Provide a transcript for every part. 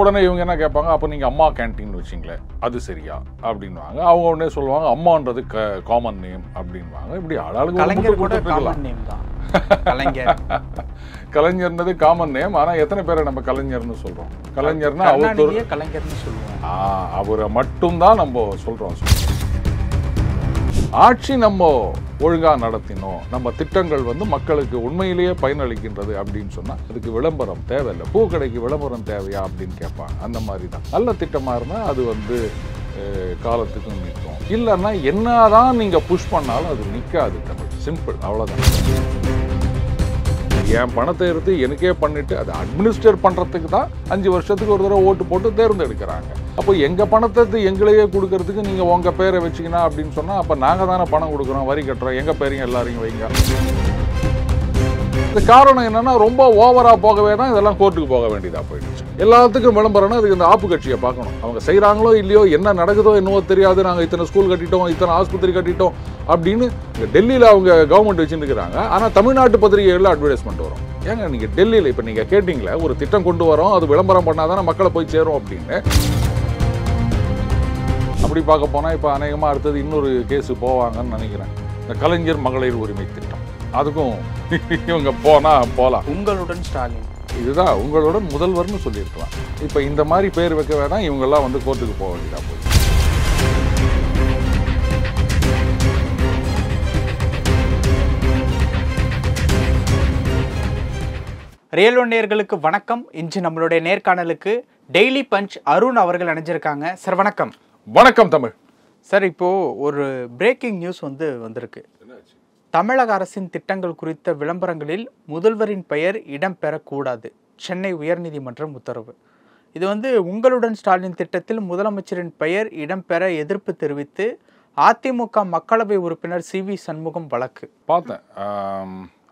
உடனே இவங்க என்ன கேட்பாங்க, அப்போ நீங்கள் அம்மா கேன்டீன் வச்சிங்களேன் அது சரியா அப்படின்வாங்க. அவங்க உடனே சொல்லுவாங்க அம்மான்றது காமன் நேம் அப்படின்வாங்க. இப்படி கலைஞர்ன்றது காமன் நேம். ஆனால் எத்தனை பேரை நம்ம கலைஞர்னு சொல்கிறோம்? கலைஞர்னா அவர் கலைஞர்னு சொல்லுவோம். அவரை மட்டும்தான் நம்ம சொல்கிறோம். ஆட்சி நம்ம ஒழுங்காக நடத்தினோம், நம்ம திட்டங்கள் மக்களுக்கு உண்மையிலேயே பயனளிக்கின்றது அப்படின்னு சொன்னால் அதுக்கு விளம்பரம் தேவையில்லை. பூக்கடைக்கு விளம்பரம் தேவையா அப்படின்னு கேட்பாங்க. அந்த மாதிரி தான் நல்ல திட்டமாக இருந்தால் அது காலத்துக்கும் நிற்கும். இல்லைன்னா என்னதான் நீங்கள் புஷ் பண்ணாலும் அது நிற்காது. தமிழ் சிம்பிள், அவ்வளோதான். என் பணத்தை எடுத்து எனக்கே பண்ணிட்டு அதை அட்மினிஸ்ட்ரேட் பண்ணுறதுக்கு தான் 5 வருஷத்துக்கு ஒரு தடவை ஓட்டு போட்டு தேர்ந்தெடுக்கிறாங்க. அப்போ எங்கள் பணத்தை எங்களையே கொடுக்கறதுக்கு நீங்கள் உங்கள் பேரை வச்சிங்கன்னா அப்படின்னு சொன்னால் அப்போ நாங்கள் தானே பணம் கொடுக்குறோம், வரி கட்டுறோம், எங்கள் பேரையும் எல்லாரையும் வைங்க. இந்த காரணம் என்னன்னா ரொம்ப ஓவராக போகவே தான் இதெல்லாம் கோர்ட்டுக்கு போக வேண்டியதாக போயிடுச்சு. எல்லாத்துக்கும் விளம்பரம்னா அதுக்கு இந்த ஆப்பு கட்சியை பார்க்கணும். அவங்க செய்கிறாங்களோ இல்லையோ, என்ன நடக்குதோ என்னவோ தெரியாது, நாங்கள் இத்தனை ஸ்கூல் கட்டிட்டோம், இத்தனை ஆஸ்பத்திரி கட்டிட்டோம் அப்படின்னு டெல்லியில் அவங்க கவர்மெண்ட் வச்சுட்டு இருக்கிறாங்க. ஆனால் தமிழ்நாட்டு பத்திரிகைகளில் அட்வர்டைஸ்மெண்ட் வரும். ஏங்க நீங்கள் டெல்லியில் இப்போ நீங்கள் கேட்டிங்களே, ஒரு திட்டம் கொண்டு வரோம், அது விளம்பரம் பண்ணாதானே மக்களை போய் சேரும் அப்படின்னு. அப்படி பார்க்க போனால் இப்போ அநேகமாக அடுத்தது இன்னொரு கேஸு போவாங்கன்னு நினைக்கிறேன். இந்த கலைஞர் மகளிர் உரிமை திட்டம், அதுக்கும் இவங்க போகலாம். உங்களுடன் ஸ்டாலின், இதுதான் உங்களுடன் முதல்வர்னு சொல்லியிருக்கலாம். இப்போ இந்த மாதிரி பேர் வைக்க வேணாம், இவங்கெல்லாம் கோர்ட்டுக்கு போக வேண்டியதாக போய். ரியல் ஒன் நேயர்களுக்கு வணக்கம். இன்று நம்மளுடைய நேர்காணலுக்கு டெய்லி பஞ்ச் அருண் அவர்கள் அணிஞ்சிருக்காங்க. சார் வணக்கம். வணக்கம் தமிழ். சார், இப்போ ஒரு பிரேக்கிங் நியூஸ் வந்திருக்கு. தமிழக அரசின் திட்டங்கள் குறித்த விளம்பரங்களில் முதல்வரின் பெயர் இடம்பெறக்கூடாது, சென்னை உயர்நீதிமன்றம் உத்தரவு. இது உங்களுடன் ஸ்டாலின் திட்டத்தில் முதலமைச்சரின் பெயர் இடம்பெற எதிர்ப்பு தெரிவித்து அதிமுக மக்களவை உறுப்பினர் CV சண்முகம் வழக்கு. பார்த்தேன்,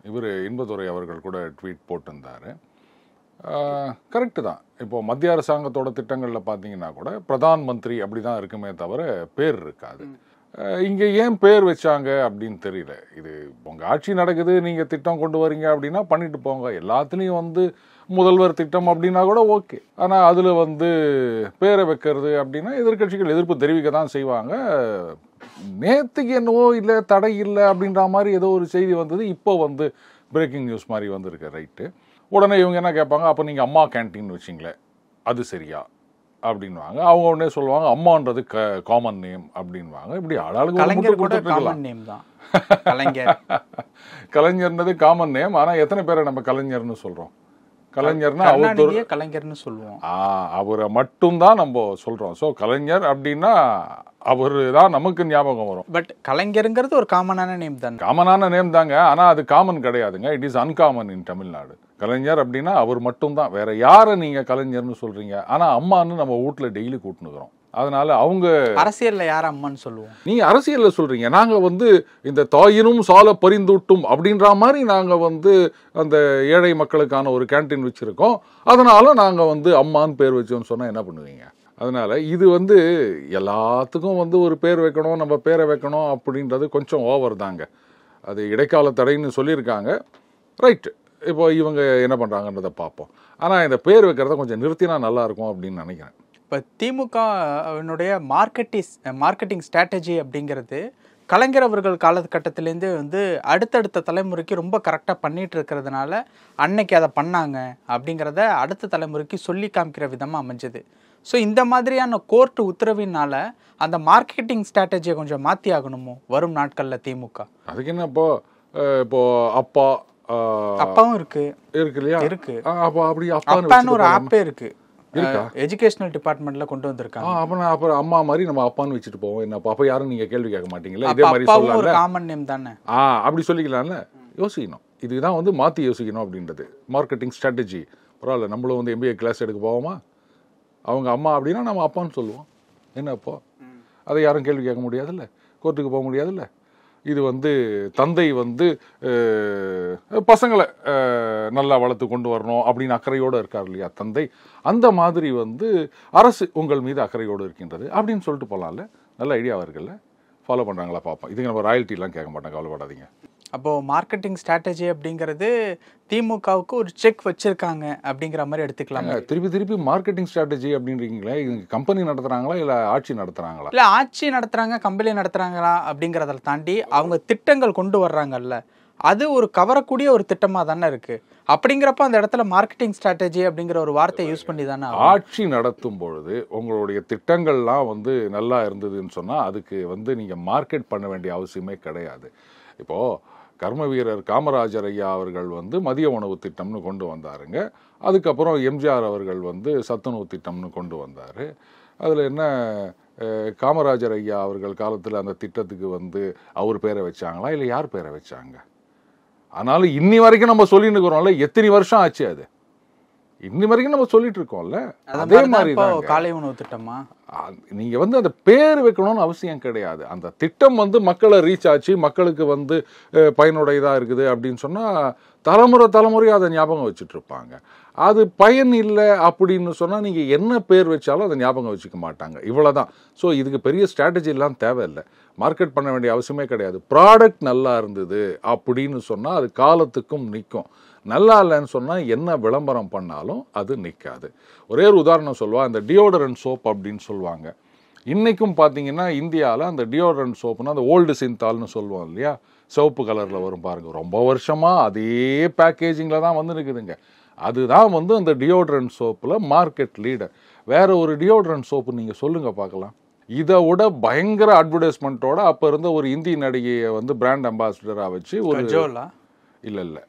இவர் இன்பதுரை அவர்கள் கூட ட்வீட் போட்டிருந்தார். கரெக்டு தான். இப்போது மத்திய அரசாங்கத்தோட திட்டங்களில் பார்த்தீங்கன்னா கூட பிரதான் மந்திரி அப்படி தான் இருக்குமே தவிர பேர் இருக்காது. இங்கே ஏன் பேர் வச்சாங்க அப்படின்னு தெரியல. இது உங்கள் ஆட்சி நடக்குது, நீங்கள் திட்டம் கொண்டு வரீங்க அப்படின்னா பண்ணிட்டு போங்க. எல்லாத்துலேயும் முதல்வர் திட்டம் அப்படின்னா கூட ஓகே. ஆனால் அதில் பேரை வைக்கிறது அப்படின்னா எதிர்கட்சிகள் எதிர்ப்பு தெரிவிக்க தான் செய்வாங்க. நேற்றுக்கு என்னவோ இல்லை, தடை இல்லை அப்படின்ற மாதிரி ஏதோ ஒரு செய்தி வந்தது. இப்போ பிரேக்கிங் நியூஸ் மாதிரி வந்திருக்கு. ரைட்டு. உடனே இவங்க என்ன கேட்பாங்க, அப்போ நீங்கள் அம்மா கேன்டீன் வச்சிங்களேன் அது சரியா அப்படின்வாங்க. அவங்க உடனே சொல்லுவாங்க அம்மான்றது காமன் நேம் அப்படின்வாங்க. இப்படி கலைஞர்ன்றது காமன் நேம். ஆனால் எத்தனை பேரை நம்ம கலைஞர்னு சொல்கிறோம்? கலைஞர்னா கலைஞர்னு சொல்லுவோம். அவரை மட்டும்தான் நம்ம சொல்கிறோம். ஸோ கலைஞர் அப்படின்னா அவரு தான் நமக்கு ஞாபகம் வரும். பட் கலைஞருங்கிறது ஒரு காமனான நேம் தான். காமனான நேம் தாங்க. ஆனால் அது காமன் கிடையாதுங்க. இட் இஸ் அன்காமன் இன் தமிழ்நாடு. கலைஞர் அப்படின்னா அவர் மட்டும்தான். வேற யாரை நீங்கள் கலைஞர்னு சொல்கிறீங்க? ஆனால் அம்மான்னு நம்ம வீட்டில் டெய்லி கூட்டுனுக்குறோம். அதனால அவங்க அரசியல்ல யார அம்மான்னு சொல்லுவோம். நீங்க அரசியல்ல சொல்றீங்க, நாங்க இந்த தாயினும் சால பரிந்துட்டும் அப்படின்ற மாதிரி நாங்க அந்த ஏழை மக்களுக்கான ஒரு கேன்டீன் வச்சிருக்கோம், அதனால நாங்க அம்மான்னு பேர் வச்சோம்னு சொன்னா என்ன பண்ணுவீங்க? அதனால இது எல்லாத்துக்கும் ஒரு பேர் வைக்கணும், நம்ம பேரை வைக்கணும் அப்படின்றது கொஞ்சம் ஓவர் தாங்க. அது இடைக்கால தடைன்னு சொல்லியிருக்காங்க. ரைட்டு. இப்போ இவங்க என்ன பண்றாங்கன்றதை பார்ப்போம். ஆனா இந்த பேர் வைக்கிறத கொஞ்சம் நிறுத்தினா நல்லா இருக்கும் அப்படின்னு நினைக்கிறேன். இப்போ திமுகவினுடைய மார்க்கெட்டிங் ஸ்ட்ராட்டஜி அப்படிங்கிறது கலைஞர் அவர்கள் காலகட்டத்திலேருந்து அடுத்தடுத்த தலைமுறைக்கு ரொம்ப கரெக்டாக பண்ணிட்டு இருக்கிறதுனால அன்னைக்கு அதை பண்ணாங்க அப்படிங்கிறத அடுத்த தலைமுறைக்கு சொல்லி காமிக்கிற விதமாக அமைஞ்சது. ஸோ இந்த மாதிரியான கோர்ட்டு உத்தரவினால அந்த மார்க்கெட்டிங் ஸ்ட்ராட்டஜியை கொஞ்சம் மாற்றி ஆகணுமோ வரும் நாட்களில் திமுக? அதுக்கு என்ன இப்போ அப்பாவும் இருக்கு இல்லையா? இருக்கு. அப்பான்னு ஒரு ஆப்பே இருக்கு, எஜுகேஷனல் டிபார்ட்மெண்ட்ல கொண்டு வந்திருக்காங்க. அப்புறம் அம்மா மாதிரி நம்ம அப்பான்னு வச்சுட்டு போவோம். என்ன அப்ப யாரும் நீங்க கேள்வி கேட்க மாட்டீங்களா? இதே மாதிரி சொல்லலாம். ஒரு காமன் நேம் தானே. அப்படி சொல்லிக்கலாம்ல. யோசிக்கணும். இதுதான் மாத்தி யோசிக்கணும் அப்படின்றது மார்க்கெட்டிங் ஸ்ட்ராட்டஜி. பரவாயில்ல, நம்மளும் MBA கிளாஸ் எடுக்க போவோமா? அவங்க அம்மா அப்படின்னா நம்ம அப்பான்னு சொல்லுவோம். என்ன அப்போ அதை யாரும் கேள்வி கேட்க முடியாதுல்ல, கோர்ட்டுக்கு போக முடியாதுல்ல. இது தந்தை பசங்களை நல்லா வளர்த்து கொண்டு வரணும் அப்படின்னு அக்கறையோடு இருக்கார் இல்லையா தந்தை. அந்த மாதிரி அரசு உங்கள் மீது அக்கறையோடு இருக்கின்றது அப்படின்னு சொல்லிட்டு போகலாம்ல. நல்ல ஐடியாவாக இருக்குல்ல. ஃபாலோ பண்ணுறாங்களா பார்ப்போம். இதுக்கு நம்ம ராயல்ட்டிலாம் கேட்க மாட்டோம், கவலைப்படாதீங்க. அப்போது மார்க்கெட்டிங் ஸ்ட்ராட்டஜி அப்படிங்கிறது திமுகவுக்கு ஒரு செக் வச்சுருக்காங்க அப்படிங்கிற மாதிரி எடுத்துக்கலாம். திருப்பி மார்க்கெட்டிங் ஸ்ட்ராட்டஜி அப்படின்றீங்களா? இவங்க கம்பெனி நடத்துகிறாங்களா இல்லை ஆட்சி நடத்துகிறாங்களா? இல்லை, ஆட்சி நடத்துகிறாங்க, கம்பெனி நடத்துகிறாங்களா அப்படிங்கிறத தாண்டி அவங்க திட்டங்கள் கொண்டு வர்றாங்கல்ல, அது ஒரு கவரக்கூடிய ஒரு திட்டமாக தானே இருக்குது. அப்படிங்கிறப்ப அந்த இடத்துல மார்க்கெட்டிங் ஸ்ட்ராட்டஜி அப்படிங்கிற ஒரு வார்த்தையை யூஸ் பண்ணி தானே ஆட்சி நடத்தும் பொழுது உங்களுடைய திட்டங்கள்லாம் வந்து நல்லா இருந்ததுன்னு சொன்னால் அதுக்கு வந்து நீங்கள் மார்க்கெட் பண்ண வேண்டிய அவசியமே கிடையாது. இப்போது கர்ம வீரர் காமராஜர் ஐயா அவர்கள் வந்து மதிய உணவு திட்டம்னு கொண்டு வந்தாருங்க. அதுக்கப்புறம் எம்ஜிஆர் அவர்கள் வந்து சத்துணவு திட்டம்னு கொண்டு வந்தார். அதில் என்ன, காமராஜர் ஐயா அவர்கள் காலத்தில் அந்த திட்டத்துக்கு வந்து அவர் பேரை வச்சாங்களா இல்லை யார் பேரை வச்சாங்க? ஆனாலும் இன்னி வரைக்கும் நம்ம சொல்லிட்டு இருக்கிறோம்ல, எத்தனை வருஷம் ஆச்சு அது, இன்னி வரைக்கும் நம்ம சொல்லிட்டு இருக்கோம்ல. அதே மாதிரி காலை உணவு திட்டமா நீங்க வந்து அந்த பேர் வைக்கணும்னு அவசியம் கிடையாது. அந்த திட்டம் வந்து மக்களை ரீச் ஆச்சு, மக்களுக்கு வந்து பயனுடையதா இருக்குது அப்படின்னு சொன்னா தலைமுறையாக அதை ஞாபகம் வச்சுட்டு இருப்பாங்க. அது பயன் இல்லை அப்படின்னு சொன்னால் நீங்கள் என்ன பேர் வச்சாலும் அதை ஞாபகம் வச்சுக்க மாட்டாங்க. இவ்வளோதான். ஸோ இதுக்கு பெரிய ஸ்ட்ராட்டஜிலாம் தேவையில்லை, மார்க்கெட் பண்ண வேண்டிய அவசியமே கிடையாது. ப்ராடக்ட் நல்லா இருந்தது அப்படின்னு சொன்னால் அது காலத்துக்கும் நிற்கும். நல்லா இல்லைன்னு சொன்னால் என்ன விளம்பரம் பண்ணாலும் அது நிற்காது. ஒரே ஒரு உதாரணம் சொல்லுவா, அந்த டியோடரண்ட் சோப் அப்படின்னு சொல்லுவாங்க. இன்றைக்கும் பார்த்தீங்கன்னா இந்தியாவில் அந்த டியோடரண்ட் சோப்புனா அந்த ஓல்டு சிந்தால்னு சொல்லுவோம் இல்லையா, சிவப்பு கலரில் வரும் பாருங்கள், ரொம்ப வருஷமாக அதே பேக்கேஜிங்கில் தான் வந்து இருக்குதுங்க. அதுதான் வந்து அந்த டியோட்ரண்ட் சோப்பில் மார்க்கெட் லீடர். வேற ஒரு டியோட்ரண்ட் சோப்பு நீங்கள் சொல்லுங்கள் பார்க்கலாம். இதை விட பயங்கர அட்வர்டைஸ்மெண்ட்டோட அப்போ இருந்த ஒரு இந்தி நடிகையை வந்து பிராண்ட் அம்பாசிடராக வச்சு ஒரு இல்லை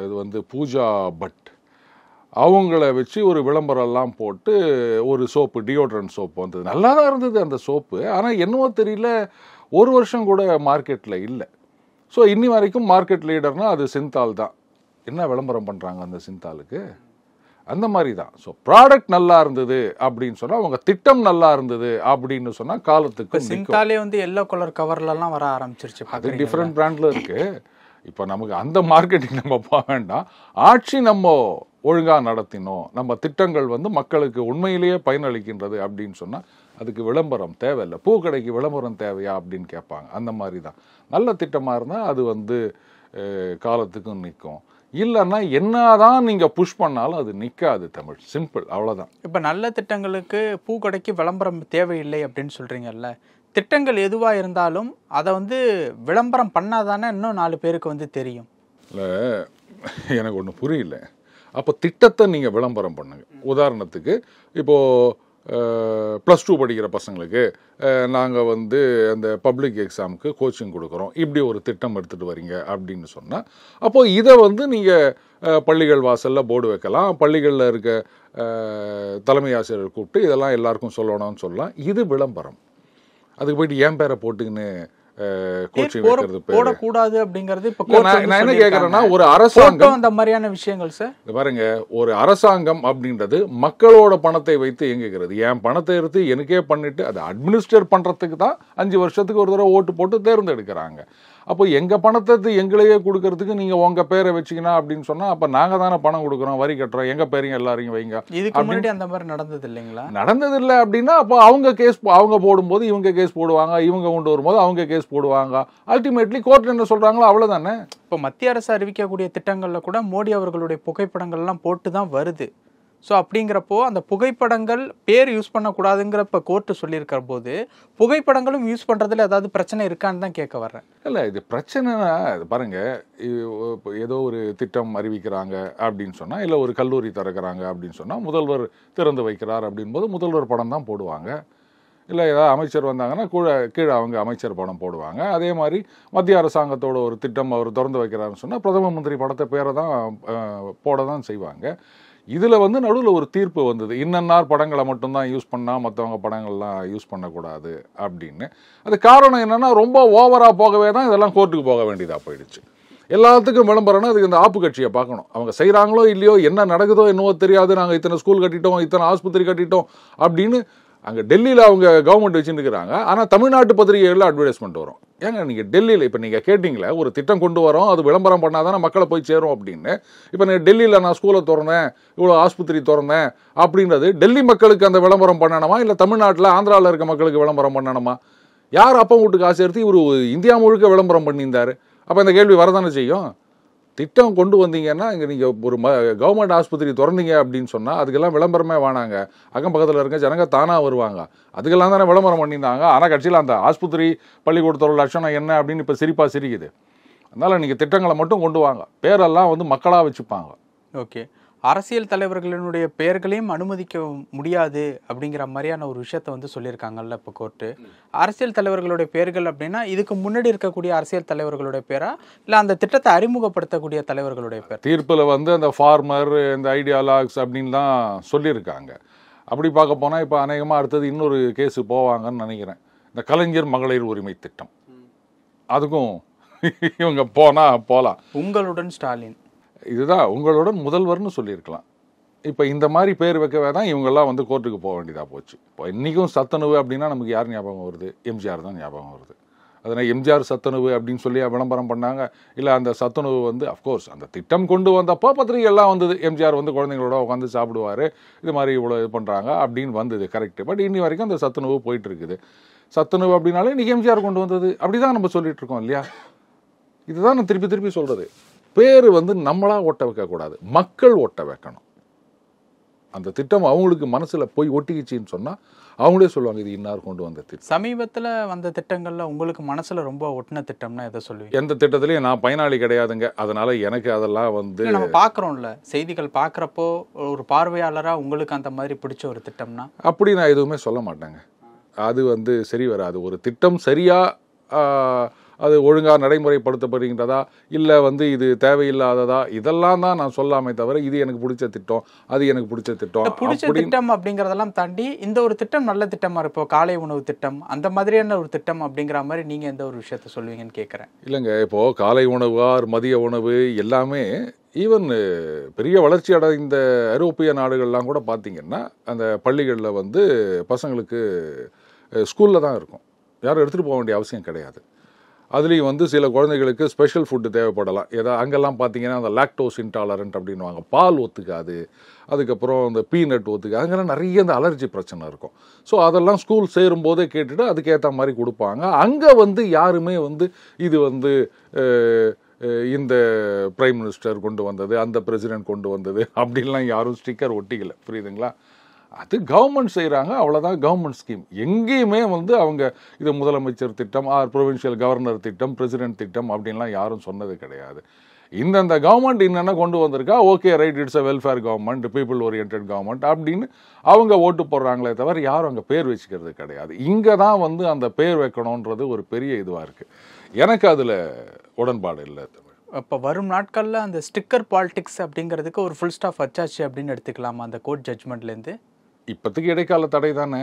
இது வந்து பூஜா பட் அவங்கள வச்சு ஒரு விளம்பரம்லாம் போட்டு ஒரு சோப்பு, டியோட்ரண்ட் சோப்பு வந்தது. நல்லா தான் இருந்தது அந்த சோப்பு. ஆனால் என்னவோ தெரியல, ஒரு வருஷம் கூட மார்க்கெட்டில் இல்லை. ஸோ இன்னி வரைக்கும் மார்க்கெட் லீடர்னால் அது சிந்தால் தான். என்ன விளம்பரம் பண்ணுறாங்க அந்த சிந்தாலுக்கு? அந்த மாதிரி தான். ஸோ ப்ராடக்ட் நல்லா இருந்தது அப்படின்னு சொன்னால், அவங்க திட்டம் நல்லா இருந்தது அப்படின்னு சொன்னால் காலத்துக்கு சிந்தாலே வந்து எல்லோ கலர் கவர்லலாம் வர ஆரம்பிச்சிருச்சு. அது டிஃப்ரெண்ட் பிராண்டில் இருக்குது. இப்போ நமக்கு அந்த மார்க்கெட்டிங் நம்ம போக வேண்டாம். ஆட்சி நம்ம ஒழுங்காக நடத்தினோம், நம்ம திட்டங்கள் வந்து மக்களுக்கு உண்மையிலேயே பயனளிக்கின்றது அப்படின்னு சொன்னால் அதுக்கு விளம்பரம் தேவையில்லை. பூக்கடைக்கு விளம்பரம் தேவையா அப்படின்னு கேட்பாங்க. அந்த மாதிரி தான். நல்ல திட்டமாக இருந்தால் அது வந்து காலத்துக்கும் நிற்கும். இல்லைன்னா என்னதான் நீங்கள் புஷ் பண்ணாலும் அது நிற்காது. தமிழ் சிம்பிள், அவ்வளோதான். இப்போ நல்ல திட்டங்களுக்கு பூக்கடைக்கு விளம்பரம் தேவையில்லை அப்படின்னு சொல்கிறீங்கல்ல, திட்டங்கள் எதுவாக இருந்தாலும் அதை வந்து விளம்பரம் பண்ணாதானே இன்னும் 4 பேருக்கு வந்து தெரியும். இல்லை, எனக்கு ஒன்று புரியல. அப்போ திட்டத்தை நீங்கள் விளம்பரம் பண்ணுங்க. உதாரணத்துக்கு இப்போது +2 படிக்கிற பசங்களுக்கு நாங்கள் வந்து அந்த பப்ளிக் எக்ஸாமுக்கு கோச்சிங் கொடுக்குறோம், இப்படி ஒரு திட்டம் எடுத்துகிட்டு வரீங்க அப்படின்னு சொன்னால், அப்போது இதை வந்து நீங்கள் பள்ளிகள் வாசலில் போர்டு வைக்கலாம், பள்ளிகளில் இருக்க தலைமை ஆசிரியர் கூப்பிட்டு இதெல்லாம் எல்லாருக்கும் சொல்லணும்னு சொல்லலாம். இது விளம்பரம். அதுக்கு போயிட்டு என் பேரை போட்டுக்கின்னு கோச்சிங் வைக்கிறது போடக்கூடாது அப்படிங்கிறது. இப்போ நான் என்ன கேட்குறேன்னா, ஒரு அரசாங்கம் அந்த மாதிரியான விஷயங்கள் சார் பாருங்க, ஒரு அரசாங்கம் அப்படின்றது மக்களோட பணத்தை வைத்து இயங்குகிறது. என் பணத்தை எடுத்து எனக்கே பண்ணிட்டு அதை அட்மினிஸ்ட்ரேட் பண்ணுறதுக்கு தான் 5 வருஷத்துக்கு ஒரு தடவை ஓட்டு போட்டு தேர்ந்தெடுக்கிறாங்க. அப்போ எங்கள் பணத்தை எங்களையே கொடுக்கறதுக்கு நீங்கள் உங்கள் பேரை வச்சிங்கன்னா அப்படின்னு சொன்னால், அப்போ நாங்கள் தானே பணம் கொடுக்குறோம், வரி கட்டுறோம், எங்கள் பேரையும் எல்லாரையும் வைங்க. இதுக்கு முன்னாடி அந்த மாதிரி நடந்தது இல்லைங்களா? நடந்தது இல்லை அப்படின்னா அப்போ அவங்க போடும்போது இவங்க கேஸ் போடுவாங்க, இவங்க கொண்டு வரும்போது அவங்க கேஸ் போடுவாங்க. அல்டிமேட்லி கோர்ட் என்ன சொல்கிறாங்களோ அவ்வளோதானே. இப்போ மத்திய அரசு அறிவிக்கக்கூடிய திட்டங்களில் கூட மோடி அவர்களுடைய புகைப்படங்கள்லாம் போட்டு தான் வருது. ஸோ அப்படிங்கிறப்போ அந்த புகைப்படங்கள் பேர் யூஸ் பண்ணக்கூடாதுங்கிற இப்போ கோர்ட்டு சொல்லியிருக்கிற போது புகைப்படங்களும் யூஸ் பண்ணுறதுல ஏதாவது பிரச்சனை இருக்கான்னு தான் கேட்க வர்றேன். இல்லை, இது பிரச்சனைனா இது பாருங்கள், ஏதோ ஒரு திட்டம் அறிவிக்கிறாங்க அப்படின்னு சொன்னால், இல்லை ஒரு கல்லூரி திறக்கிறாங்க அப்படின்னு சொன்னால் முதல்வர் திறந்து வைக்கிறார் அப்படின்போது முதல்வர் படம் தான் போடுவாங்க. இல்லை ஏதாவது அமைச்சர் வந்தாங்கன்னா கீழே அவங்க அமைச்சர் படம் போடுவாங்க. அதே மாதிரி மத்திய அரசாங்கத்தோட ஒரு திட்டம் அவர் திறந்து வைக்கிறாருன்னு சொன்னால் பிரதம மந்திரி படத்தை பேரை தான் போட தான் செய்வாங்க. இதில் வந்து நடுவில் ஒரு தீர்ப்பு வந்தது, இன்னன்னார் படங்களை மட்டும்தான் யூஸ் பண்ணால் மற்றவங்க படங்கள்லாம் யூஸ் பண்ணக்கூடாது அப்படின்னு. அது காரணம் என்னென்னா, ரொம்ப ஓவராக போகவே தான் இதெல்லாம் கோர்ட்டுக்கு போக வேண்டியதாக போயிடுச்சு. எல்லாத்துக்கும் விளம்பரம்னா அதுக்கு இந்த ஆப்பு கட்சியை பார்க்கணும். அவங்க செய்கிறாங்களோ இல்லையோ, என்ன நடக்குதோ என்னவோ தெரியாது, நாங்கள் இத்தனை ஸ்கூல் கட்டிட்டோம், இத்தனை ஆஸ்பத்திரி கட்டிட்டோம் அப்படின்னு அங்கே டெல்லியில் அவங்க கவர்மெண்ட் வச்சுன்னு இருக்கிறாங்க. ஆனால் தமிழ்நாட்டு பத்திரிகைகளில் அட்வர்டைஸ்மெண்ட் வரும். ஏங்க நீங்கள் டெல்லியில் இப்போ நீங்கள் கேட்டிங்களே, ஒரு திட்டம் கொண்டு வரோம், அது விளம்பரம் பண்ணாதானே மக்களை போய் சேரும் அப்படின்னு. இப்போ நான் டெல்லியில் நான் ஸ்கூலை திறந்தேன், இவ்வளோ ஆஸ்பத்திரி திறந்தேன் அப்படின்றது டெல்லி மக்களுக்கு அந்த விளம்பரம் பண்ணணுமா, இல்லை தமிழ்நாட்டில் ஆந்திராவில் இருக்க மக்களுக்கு விளம்பரம் பண்ணணுமா? யார் அப்பா வீட்டுக்கு ஆசை எடுத்து இவர் இந்தியா முழுக்க விளம்பரம் பண்ணியிருந்தார்? அப்போ இந்த கேள்வி வரதானே செய்யும். திட்டம் கொண்டு வந்தீங்கன்னா இங்கே நீங்கள் ஒரு கவர்மெண்ட் ஆஸ்பத்திரி திறந்தீங்க அப்படின்னு சொன்னால் அதுக்கெல்லாம் விளம்பரமே வேணாங்க. அக்கம் பக்கத்தில் இருக்க ஜனங்க தானாக வருவாங்க. அதுக்கெல்லாம் தானே விளம்பரம் பண்ணியிருந்தாங்க. ஆனால் கட்சியில் அந்த ஆஸ்பத்திரி பள்ளிக்கூடத்தோட லட்சணம் என்ன அப்படின்னு இப்போ சிரிப்பாக சிரிக்குது. அதனால் நீங்கள் திட்டங்களை மட்டும் கொண்டு வாங்க, பேரெல்லாம் வந்து மக்களாக வச்சுப்பாங்க. ஓகே, அரசியல் தலைவர்களினுடைய பெயர்களையும் அனுமதிக்க முடியாது அப்படிங்கிற மாதிரியான ஒரு விஷயத்த வந்து சொல்லியிருக்காங்கல்ல இப்போ கோர்ட்டு. அரசியல் தலைவர்களுடைய பெயர்கள் அப்படின்னா இதுக்கு முன்னாடி இருக்கக்கூடிய அரசியல் தலைவர்களுடைய பேரா இல்லை அந்த திட்டத்தை அறிமுகப்படுத்தக்கூடிய தலைவர்களுடைய பேர்? தீர்ப்பில் வந்து அந்த ஃபார்மர், இந்த ஐடியாலாக்ஸ் அப்படின்லாம் சொல்லியிருக்காங்க. அப்படி பார்க்க போனால் இப்போ அநேகமாக அடுத்தது இன்னொரு கேஸு போவாங்கன்னு நினைக்கிறேன். இந்த கலைஞர் மகளிர் உரிமை திட்டம், அதுக்கும் இவங்க போகலாம். உங்களுடன் ஸ்டாலின், இதுதான் உங்களுடன் முதல்வர்னு சொல்லியிருக்கலாம். இப்போ இந்த மாதிரி பேர் வைக்கவே தான் இவங்கெல்லாம் வந்து கோர்ட்டுக்கு போக வேண்டியதாக போச்சு. இப்போ இன்றைக்கும் சத்துணவு அப்படின்னா நமக்கு யார் ஞாபகம் வருது? எம்ஜிஆர் தான் ஞாபகம் வருது. அதனால் எம்ஜிஆர் சத்துணவு அப்படின்னு சொல்லி விளம்பரம் பண்ணாங்க. இல்லை அந்த சத்துணவு வந்து அஃப்கோர்ஸ் அந்த திட்டம் கொண்டு வந்தப்போ பத்திரிகைலாம் வந்தது, எம்ஜிஆர் வந்து குழந்தைங்களோட உட்காந்து சாப்பிடுவார், இது மாதிரி இவ்வளோ இது பண்ணுறாங்க அப்படின்னு வந்தது. கரெக்டு. பட் இன்னி வரைக்கும் அந்த சத்துணவு போயிட்டு இருக்குது. சத்துணவு அப்படின்னாலே இன்றைக்கி எம்ஜிஆர் கொண்டு வந்தது அப்படி தான் நம்ம சொல்லிட்டு இருக்கோம் இல்லையா? இதுதான் நான் திருப்பி திருப்பி சொல்கிறது. பேர் வந்து நம்மளா ஒட்ட வைக்கக்கூடாது, மக்கள் ஒட்ட வைக்கணும். அந்த திட்டம் அவங்களுக்கு மனசில் போய் ஒட்டிக்கிச்சின்னு சொன்னால் அவங்களே சொல்லுவாங்க இது இன்னார் கொண்டு வந்த திட்டம். சமீபத்தில் வந்த திட்டங்களில் உங்களுக்கு மனசில் ரொம்ப ஒட்டின திட்டம்னா எதை சொல்லுவீங்க? எந்த திட்டத்திலையும் நான் பயனாளி கிடையாதுங்க. அதனால் எனக்கு அதெல்லாம் வந்து நம்ம பார்க்குறோம்ல, செய்திகள் பார்க்குறப்போ ஒரு பார்வையாளராக உங்களுக்கு அந்த மாதிரி பிடிச்ச ஒரு திட்டம்னா? அப்படி நான் எதுவுமே சொல்ல மாட்டேங்க. அது வந்து சரி வராது. ஒரு திட்டம் சரியாக அது ஒழுங்காக நடைமுறைப்படுத்தப்படுகின்றதா இல்லை வந்து இது தேவையில்லாததா, இதெல்லாம் தான் நான் சொல்லாமே தவிர இது எனக்கு பிடிச்ச திட்டம், அது எனக்கு பிடிச்ச திட்டம். பிடிச்ச திட்டம் அப்படிங்கிறதெல்லாம் தாண்டி இந்த ஒரு திட்டம் நல்ல திட்டமா இருப்போம், காலை உணவு திட்டம் அந்த மாதிரியான ஒரு திட்டம் அப்படிங்கிற மாதிரி நீங்கள் எந்த ஒரு விஷயத்த சொல்லுவீங்கன்னு கேட்குறேன். இல்லைங்க, இப்போது காலை உணவு, மதிய உணவு எல்லாமே ஈவன் பெரிய வளர்ச்சி அடைந்த ஐரோப்பிய நாடுகள்லாம் கூட பார்த்திங்கன்னா அந்த பள்ளிகளில் வந்து பசங்களுக்கு ஸ்கூலில் தான் இருக்கும், யாரும் எடுத்துகிட்டு போக வேண்டிய அவசியம் கிடையாது. அதுலேயும் வந்து சில குழந்தைகளுக்கு ஸ்பெஷல் ஃபுட்டு தேவைப்படலாம். ஏதாவது அங்கெல்லாம் பார்த்தீங்கன்னா அந்த லாக்டோஸ் இன்டாலரண்ட் அப்படின்வாங்க, பால் ஒத்துக்காது, அதுக்கப்புறம் இந்த பீனட் ஒத்துக்காது, அங்கெல்லாம் நிறைய இந்த அலர்ஜி பிரச்சனை இருக்கும். ஸோ அதெல்லாம் ஸ்கூல் சேரும்போதே கேட்டுட்டு அதுக்கேற்ற மாதிரி கொடுப்பாங்க. அங்கே வந்து யாருமே வந்து இது வந்து இந்த பிரைம் மினிஸ்டர் கொண்டு வந்தது, அந்த பிரசிடென்ட் கொண்டு வந்தது அப்படின்லாம் யாரும் ஸ்டிக்கர் ஒட்டிக்கல, புரியுதுங்களா? அது கவர்மெண்ட் செய்கிறாங்க, அவ்வளோதான். கவர்மெண்ட் ஸ்கீம் எங்கேயுமே வந்து அவங்க இது முதலமைச்சர் திட்டம், ப்ரொவின்ஷியல் கவர்னர் திட்டம், பிரசிடென்ட் திட்டம் அப்படின்லாம் யாரும் சொன்னது கிடையாது. இந்தந்த கவர்மெண்ட் என்னென்ன கொண்டு வந்திருக்கா, okay right, it's a welfare government, people orient government அப்படின்னு அவங்க ஓட்டு போடுறாங்களே தவிர யாரும் அங்கே பேர் வச்சுக்கிறது கிடையாது. இங்கே தான் வந்து அந்த பேர் வைக்கணுன்றது ஒரு பெரிய இதுவாக இருக்குது. எனக்கு அதில் உடன்பாடு இல்லை. இப்போ வரும் நாட்களில் அந்த ஸ்டிக்கர் பாலிடிக்ஸ் அப்படிங்கிறதுக்கு ஒரு ஃபுல் ஸ்டாப் வச்சாச்சு அப்படின்னு எடுத்துக்கலாமா அந்த கோர்ட் ஜட்மெண்ட்லேருந்து? இப்போதைக்கு இடைக்கால தடை தானே,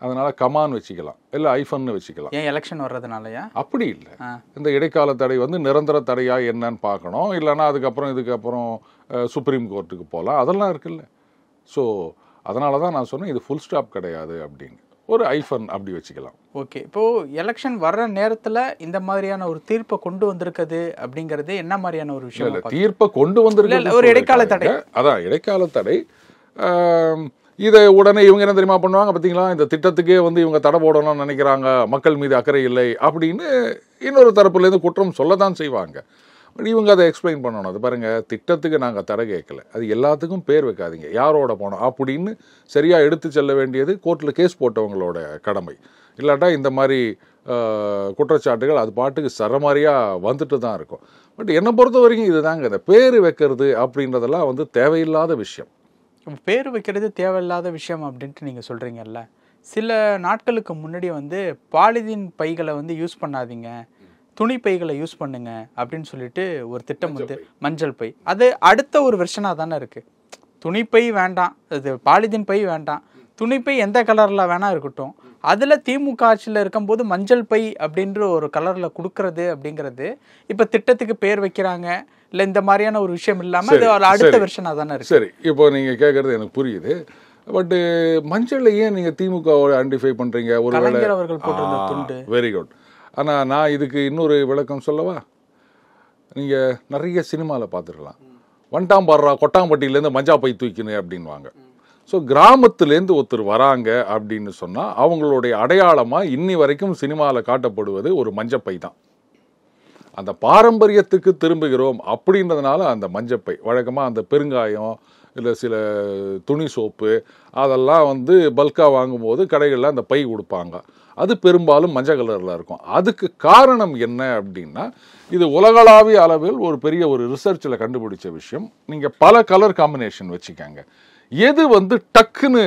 அதனால் கமான் வச்சுக்கலாம், இல்லை ஐஃபன்னு வச்சுக்கலாம். ஏன் எலெக்ஷன் வர்றதுனாலயா? அப்படி இல்லை, இந்த இடைக்கால தடை வந்து நிரந்தர தடையா என்னன்னு பார்க்கணும். இல்லைன்னா இதுக்கப்புறம் சுப்ரீம் கோர்ட்டுக்கு போகலாம், அதெல்லாம் இருக்குல்ல. ஸோ அதனால தான் நான் சொன்னேன் இது ஃபுல் ஸ்டாப் கிடையாது அப்படின்னு, ஒரு ஐஃபன் அப்படி வச்சுக்கலாம். ஓகே, இப்போது எலெக்ஷன் வர்ற நேரத்தில் இந்த மாதிரியான ஒரு தீர்ப்பை கொண்டு வந்திருக்குது அப்படிங்கிறது என்ன மாதிரியான ஒரு விஷயம்? இல்லை, தீர்ப்பை கொண்டு வந்திருக்கிறது ஒரு இடைக்கால தடை, அதான் இடைக்கால தடை. இதை உடனே இவங்க என்ன தெரியுமா பண்ணுவாங்க பார்த்தீங்களா, இந்த திட்டத்துக்கே வந்து இவங்க தடை போடணும்னு நினைக்கிறாங்க, மக்கள் மீது அக்கறை இல்லை அப்படின்னு இன்னொரு தரப்புலேருந்து குற்றம் சொல்லத்தான் செய்வாங்க. பட் இவங்க அதை எக்ஸ்பிளைன் பண்ணணும். அது பாருங்கள், திட்டத்துக்கு நாங்கள் தடை கேட்கல, அது எல்லாத்துக்கும் பேர் வைக்காதீங்க, யாரோட போனோம் அப்படின்னு சரியாக எடுத்து செல்ல வேண்டியது கோர்ட்டில் கேஸ் போட்டவங்களோட கடமை. இல்லாட்டா இந்த மாதிரி குற்றச்சாட்டுகள் அது பாட்டுக்கு சரமாரியாக வந்துட்டு தான் இருக்கும். பட் என்னை பொறுத்த வரைக்கும் இதுதாங்க, இந்த பேர் வைக்கிறது அப்படின்றதெல்லாம் வந்து தேவையில்லாத விஷயம். பேர் வைக்கிறது தேவையில்லாத விஷயம் அப்படின்ட்டு நீங்கள் சொல்கிறீங்கல்ல. சில நாட்களுக்கு முன்னாடி வந்து பாலிதீன் பைகளை வந்து யூஸ் பண்ணாதீங்க, துணி பைகளை யூஸ் பண்ணுங்க அப்படின்னு சொல்லிட்டு ஒரு திட்டம் வந்து மஞ்சள் பை, அது அடுத்த ஒரு வெர்ஷனாக தானே இருக்குது. துணிப்பை வேண்டாம், அது பாலிதீன் பை வேண்டாம், துணிப்பை எந்த கலரில் வேணால் இருக்கட்டும். அதில் திமுக ஆட்சியில் இருக்கும்போது மஞ்சள் பை அப்படின்ற ஒரு கலரில் கொடுக்கறது அப்படிங்கிறது இப்போ திட்டத்துக்கு பேர் வைக்கிறாங்க இல்லை, இந்த மாதிரியான ஒரு விஷயம் இல்லாமல் அது ஒரு அடுத்த வெர்ஷனாக தானே இருக்குது. சரி, இப்போ நீங்கள் கேட்குறது எனக்கு புரியுது. பட்டு மஞ்சளை ஏன் நீங்கள் திமுகவோட ஐடென்டிஃபை பண்ணுறீங்க? ஒரு கலைஞர் அவர்கள் போட்டிருந்த துண்டு. Very good. ஆனால் நான் இதுக்கு இன்னொரு விளக்கம் சொல்லவா? நீங்கள் நிறைய சினிமாவில் பார்த்துருக்கலாம், வண்டாம் பாடுறா கொட்டாம்பட்டியிலேருந்து மஞ்சா பை தூக்கினு அப்படின்வாங்க. ஸோ கிராமத்துலேருந்து ஒருத்தர் வராங்க அப்படின்னு சொன்னால் அவங்களுடைய அடையாளமாக இன்னி வரைக்கும் சினிமாவில் காட்டப்படுவது ஒரு மஞ்சப்பை தான். அந்த பாரம்பரியத்துக்கு திரும்புகிறோம் அப்படின்றதுனால அந்த மஞ்சப்பை வழக்கமாக அந்த பெருங்காயம் இல்லை சில துணி சோப்பு அதெல்லாம் வந்து பல்காக வாங்கும்போது கடைகளில் அந்த பை கொடுப்பாங்க. அது பெரும்பாலும் மஞ்சள் கலரில் இருக்கும். அதுக்கு காரணம் என்ன அப்படின்னா, இது உலகளாவிய அளவில் ஒரு பெரிய ஒரு ரிசர்ச்சில் கண்டுபிடிச்ச விஷயம். நீங்கள் பல கலர் காம்பினேஷன் வச்சுக்கோங்க, எது வந்து டக்குன்னு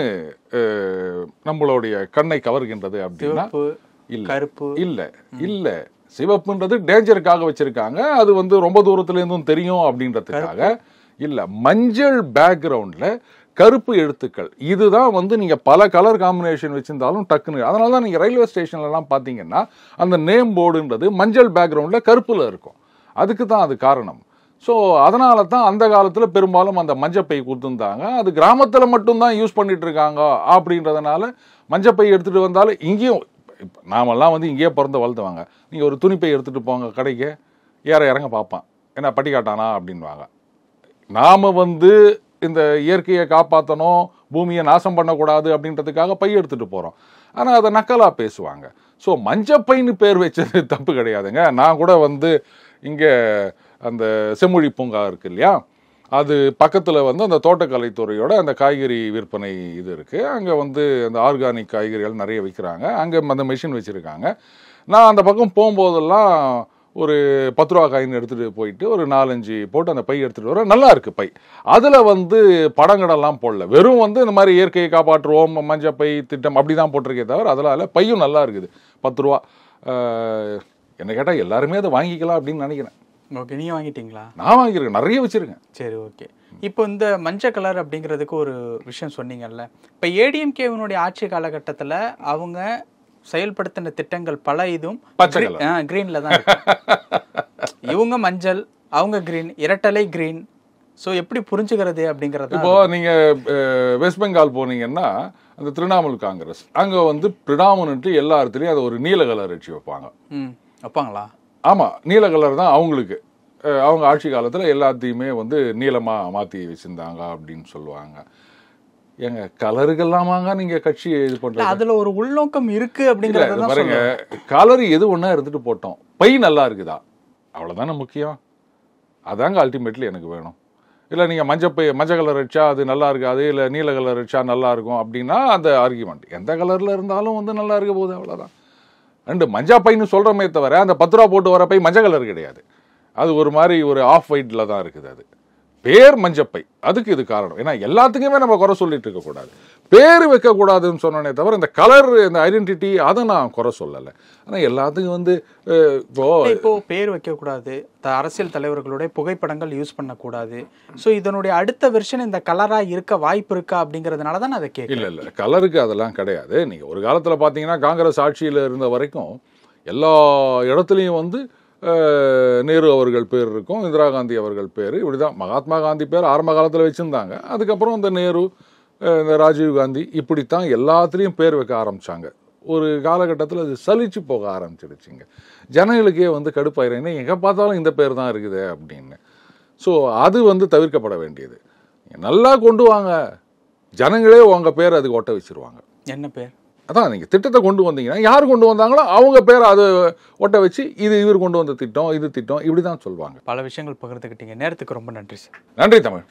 நம்மளுடைய கண்ணை கவர்கின்றது அப்படின்னா, இல்ல சிவப்புன்றது டேஞ்சருக்காக வச்சிருக்காங்க, அது வந்து ரொம்ப தூரத்துல இருந்தும் தெரியும் அப்படின்றதுக்காக இல்ல. மஞ்சள் பேக்ரவுண்ட்ல கருப்பு எழுத்துக்கள், இதுதான் வந்து நீங்க பல கலர் காம்பினேஷன் வச்சிருந்தாலும் டக்குன்னு. அதனால தான் நீங்க ரயில்வே ஸ்டேஷன்ல எல்லாம் பாத்தீங்கன்னா அந்த நேம் போர்டுன்றது மஞ்சள் பேக்ரவுண்ட்ல கருப்புல இருக்கும். அதுக்கு தான் அது காரணம். ஸோ அதனால தான் அந்த காலத்தில் பெரும்பாலும் அந்த மஞ்சப்பை கொடுத்துருந்தாங்க. அது கிராமத்தில் மட்டும்தான் யூஸ் பண்ணிட்டு இருக்காங்க அப்படின்றதுனால மஞ்சப்பை எடுத்துகிட்டு வந்தாலும் இங்கேயும் நாமெல்லாம் வந்து இங்கேயே பிறந்து வளர்த்துவாங்க. நீங்கள் ஒரு துணிப்பை எடுத்துகிட்டு போங்க கடைக்கு, இறங்க பார்ப்பான், என்ன பட்டி காட்டானா அப்படின்வாங்க. நாம் வந்து இந்த இயற்கையை காப்பாற்றணும், பூமியை நாசம் பண்ணக்கூடாது அப்படின்றதுக்காக பை எடுத்துகிட்டு போகிறோம். ஆனால் அதை நக்கலாக பேசுவாங்க. ஸோ மஞ்சப்பைன்னு பேர் வச்சது தப்பு கிடையாதுங்க. நான் கூட வந்து இங்கே அந்த செம்மொழி பூங்கா இருக்கு இல்லையா, அது பக்கத்தில் வந்து அந்த தோட்டக்கலைத்துறையோட அந்த காய்கறி விற்பனை இது இருக்குது. அங்கே வந்து அந்த ஆர்கானிக் காய்கறிகள் நிறைய விற்கிறாங்க. அங்கே அந்த மெஷின் வச்சுருக்காங்க. நான் அந்த பக்கம் போகும்போதெல்லாம் ஒரு 10 ரூபா காயின் எடுத்துகிட்டு போயிட்டு ஒரு 4-5 போட்டு அந்த பை எடுத்துகிட்டு வர நல்லா இருக்குது பை. அதில் வந்து படங்கடெல்லாம் போடல, வெறும் வந்து இந்த மாதிரி இயற்கையை காப்பாற்றுவோம் மஞ்சப்பை திட்டம் அப்படி தான் போட்டிருக்கே தவிர அதனால் பையும் நல்லா இருக்குது. 10 ரூபா. என்ன கேட்டால் எல்லாருமே அதை வாங்கிக்கலாம் அப்படின்னு நினைக்கிறேன். ஓகே, நீங்கள் வாங்கிட்டீங்களா? நான் வாங்கியிருக்கேன், நிறைய வச்சுருக்கேன். சரி, ஓகே. இப்போ இந்த மஞ்சள் கலர் அப்படிங்கிறதுக்கு ஒரு விஷயம் சொன்னீங்கல்ல, இப்போ ஏடிஎம்கேவினுடைய ஆட்சி காலகட்டத்தில் அவங்க செயல்படுத்தின திட்டங்கள் பல இதுவும் கிரீன்ல தான் இருக்கு. இவங்க மஞ்சள், அவங்க கிரீன், இரட்டலை கிரீன். ஸோ எப்படி புரிஞ்சுக்கிறது அப்படிங்கிறது. இப்போ நீங்கள் வெஸ்ட் பெங்கால் போனீங்கன்னா அந்த திரிணாமுல் காங்கிரஸ் அங்கே வந்து ப்ரிடாமினன்ட்லி எல்லா இடத்துலையும் அதை ஒரு நீல கலர் வச்சு வைப்பாங்களா? ஆமாம், நீல கலர் தான் அவங்களுக்கு. அவங்க ஆட்சி காலத்தில் எல்லாத்தையுமே வந்து நீளமாக மாற்றி வச்சுருந்தாங்க அப்படின்னு சொல்லுவாங்க. எங்க கலருக்கெல்லாமாங்க நீங்க கட்சி இது பண்றது? அதுல ஒரு உள்நோக்கம் இருக்கு அப்படிங்கறத பாருங்க. கலர் எது ஒண்ணா இருந்துட்டு போட்டோம், பை நல்லா இருக்குதா அவ்வளவுதானே முக்கியம். அதாங்க அல்டிமேட்லி எனக்கு வேணும். இல்லை நீங்கள் மஞ்சள் கலர் அடிச்சா அது நல்லா இருக்காது, இல்லை நீல கலர் அடிச்சா நல்லா இருக்கும் அப்படின்னா அந்த ஆர்கியூமெண்ட். எந்த கலரில் இருந்தாலும் வந்து நல்லா இருக்க போகுது, அவ்வளோதான். ரெண்டு மஞ்சா பைன்னு சொல்கிறோமே தவிர அந்த 10 ரூபா போட்டு வர பை மஞ்சள் கலர் கிடையாது. அது ஒரு மாதிரி ஒரு ஆஃப் ஒயிட்டில் தான் இருக்குது. அது பேர் மஞ்சப்பை, அதுக்கு இது காரணம். ஏன்னா எல்லாத்துக்குமே நம்ம குறை சொல்லிட்டு இருக்கக்கூடாது, பேர் வைக்கக்கூடாதுன்னு சொன்னோன்னே தவிர இந்த கலர் இந்த ஐடென்டிட்டி அதை நான் குறை சொல்லலை. ஆனால் எல்லாத்துக்கும் வந்து இப்போ பேர் வைக்கக்கூடாது, அரசியல் தலைவர்களுடைய புகைப்படங்கள் யூஸ் பண்ணக்கூடாது. ஸோ இதனுடைய அடுத்த வெர்ஷன் இந்த கலராக இருக்க வாய்ப்பு இருக்கா அப்படிங்கிறதுனால தான் அதை கேட்க. இல்லை கலருக்கு அதெல்லாம் கிடையாது. நீங்கள் ஒரு காலத்தில் பார்த்தீங்கன்னா காங்கிரஸ் ஆட்சியில் இருந்த வரைக்கும் எல்லா இடத்துலையும் வந்து நேரு அவர்கள் பேர் இருக்கும், இந்திரா காந்தி அவர்கள் பேர், இப்படி தான். மகாத்மா காந்தி பேர் ஆரம்ப காலத்தில் வச்சுருந்தாங்க. அதுக்கப்புறம் இந்த நேரு, இந்த ராஜீவ் காந்தி, இப்படித்தான் எல்லாத்துலேயும் பேர் வைக்க ஆரம்பித்தாங்க. ஒரு காலகட்டத்தில் அது சலிச்சு போக ஆரம்பிச்சிடுச்சுங்க. ஜனங்களுக்கே வந்து கடுப்பாயிரம், எங்கே பார்த்தாலும் இந்த பேர் தான் இருக்குது அப்படின்னு. ஸோ அது வந்து தவிர்க்கப்பட வேண்டியது. நல்லா கொண்டு வாங்க, ஜனங்களே உங்கள் பேர் அதுக்கு ஒட்ட வச்சுருவாங்க. என்ன பேர்? அதான் நீங்கள் திட்டத்தை கொண்டு வந்தீங்கன்னா யார் கொண்டு வந்தாங்களோ அவங்க பேர் அதை ஒட்ட வச்சு இது இவர் கொண்டு வந்த திட்டம், இது திட்டம், இப்படி தான் சொல்லுவாங்க. பல விஷயங்கள் பகிர்ந்துக்கிட்டீங்க. நேரத்துக்கு ரொம்ப நன்றி சார். நன்றி தமிழ்.